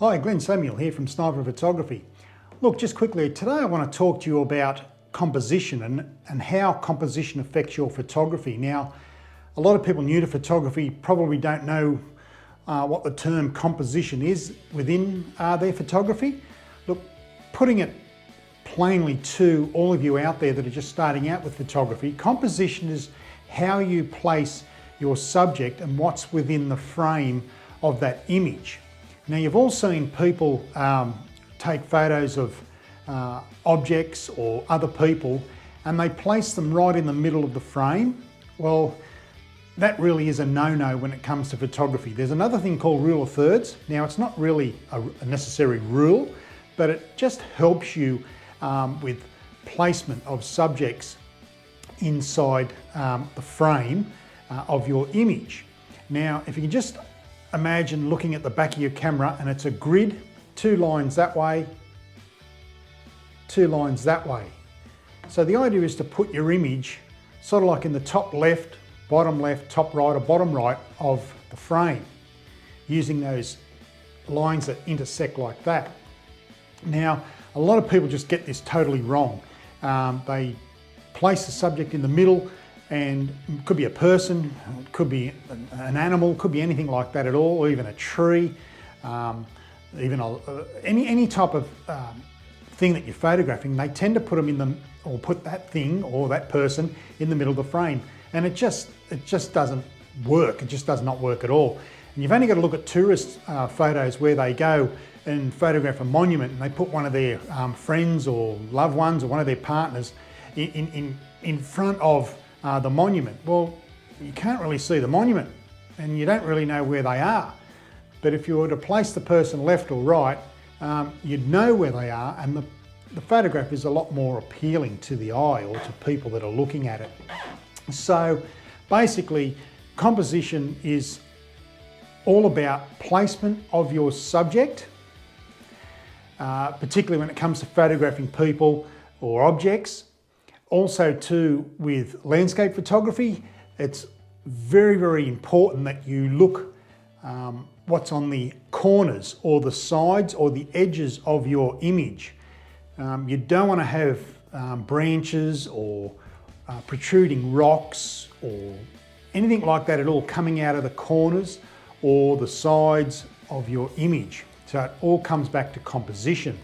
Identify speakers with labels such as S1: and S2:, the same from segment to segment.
S1: Hi, Glenn Samuel here from Sniper Photography. Look, just quickly, today I want to talk to you about composition and how composition affects your photography. Now, a lot of people new to photography probably don't know what the term composition is within their photography. Look, putting it plainly to all of you out there that are just starting out with photography, composition is how you place your subject and what's within the frame of that image. Now, you've all seen people take photos of objects or other people and they place them right in the middle of the frame. Well, that really is a no-no when it comes to photography. There's another thing called rule of thirds. Now, it's not really a necessary rule, but it just helps you with placement of subjects inside the frame of your image. Now, if you can just imagine looking at the back of your camera and it's a grid, 2 lines that way, 2 lines that way. So the idea is to put your image sort of like in the top left, top right or bottom right of the frame, using those lines that intersect like that. Now, a lot of people just get this totally wrong. They place the subject in the middle, and it could be a person, it could be an animal, could be anything like that at all, or even a tree, even any type of thing that you're photographing. They tend to put them in the, or put that thing or that person in the middle of the frame, and it just doesn't work. It just does not work at all. And you've only got to look at tourist photos where they go and photograph a monument, and they put one of their friends or loved ones or one of their partners in front of the monument. Well, you can't really see the monument and you don't really know where they are. But if you were to place the person left or right, you'd know where they are, and the photograph is a lot more appealing to the eye or to people that are looking at it. So basically, composition is all about placement of your subject, particularly when it comes to photographing people or objects. Also too, with landscape photography, it's very, very important that you look what's on the corners or the sides or the edges of your image. You don't want to have branches or protruding rocks or anything like that at all coming out of the corners or the sides of your image. So it all comes back to composition.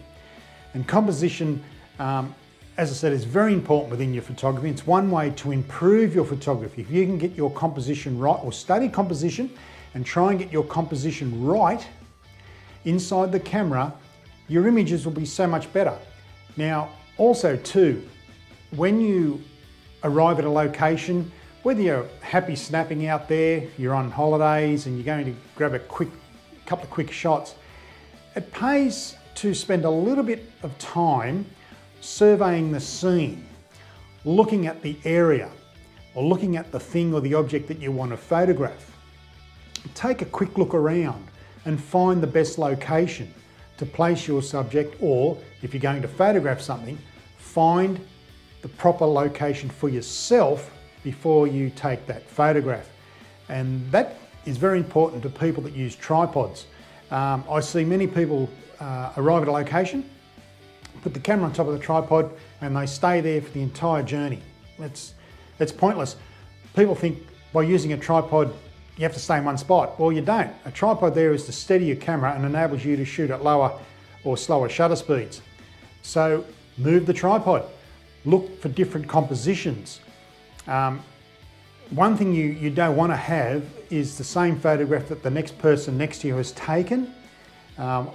S1: And composition, as I said, is very important within your photography. It's one way to improve your photography. If you can get your composition right, or study composition and try and get your composition right inside the camera, your images will be so much better. Now, also too, when you arrive at a location, whether you're happy snapping out there, you're on holidays and you're going to grab a couple of quick shots, it pays to spend a little bit of time surveying the scene, looking at the area, or looking at the thing or the object that you want to photograph. Take a quick look around and find the best location to place your subject, or if you're going to photograph something, find the proper location for yourself before you take that photograph. And that is very important to people that use tripods. I see many people arrive at a location, put the camera on top of the tripod, and they stay there for the entire journey. It's pointless. People think by using a tripod you have to stay in one spot. Well, you don't. A tripod there is to steady your camera and enables you to shoot at lower or slower shutter speeds. So move the tripod. Look for different compositions. One thing you don't want to have is the same photograph that the next person next to you has taken.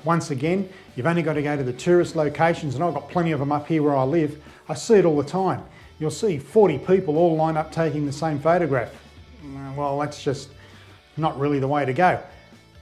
S1: Once again, you've only got to go to the tourist locations, and I've got plenty of them up here where I live. I see it all the time. You'll see 40 people all lined up taking the same photograph. Well, that's just not really the way to go.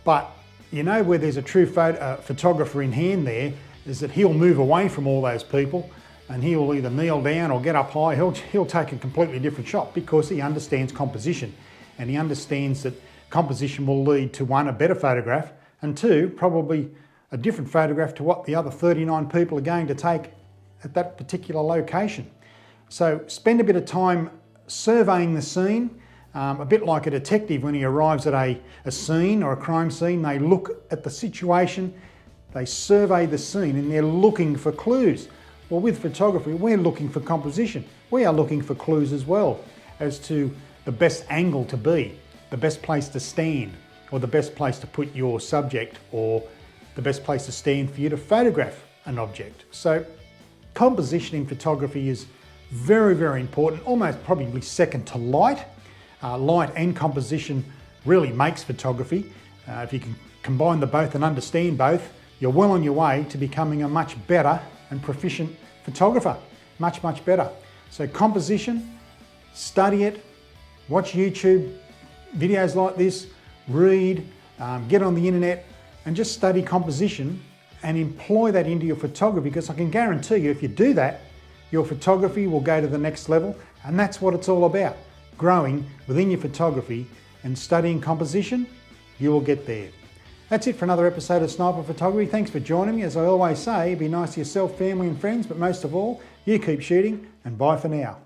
S1: But you know where there's a true photographer in hand there is that he'll move away from all those people, and he'll either kneel down or get up high. He'll take a completely different shot because he understands composition, and he understands that composition will lead to, 1, a better photograph, and 2, probably a different photograph to what the other 39 people are going to take at that particular location. So spend a bit of time surveying the scene, a bit like a detective when he arrives at a scene or a crime scene. They look at the situation, They survey the scene and they're looking for clues. Well, with photography, we're looking for composition. We are looking for clues as well as to the best angle to be, the best place to stand, or the best place to put your subject, or the best place to stand for you to photograph an object. So composition in photography is very, very important, almost probably second to light. Light and composition really makes photography. If you can combine the both and understand both, you're well on your way to becoming a much better and proficient photographer. Much, much better. So composition, study it, watch YouTube videos like this, read, get on the internet and just study composition and employ that into your photography, because I can guarantee you if you do that, your photography will go to the next level, and that's what it's all about. Growing within your photography and studying composition, you will get there. That's it for another episode of Sniper Photography. Thanks for joining me. As I always say, be nice to yourself, family and friends, but most of all, you keep shooting, and bye for now.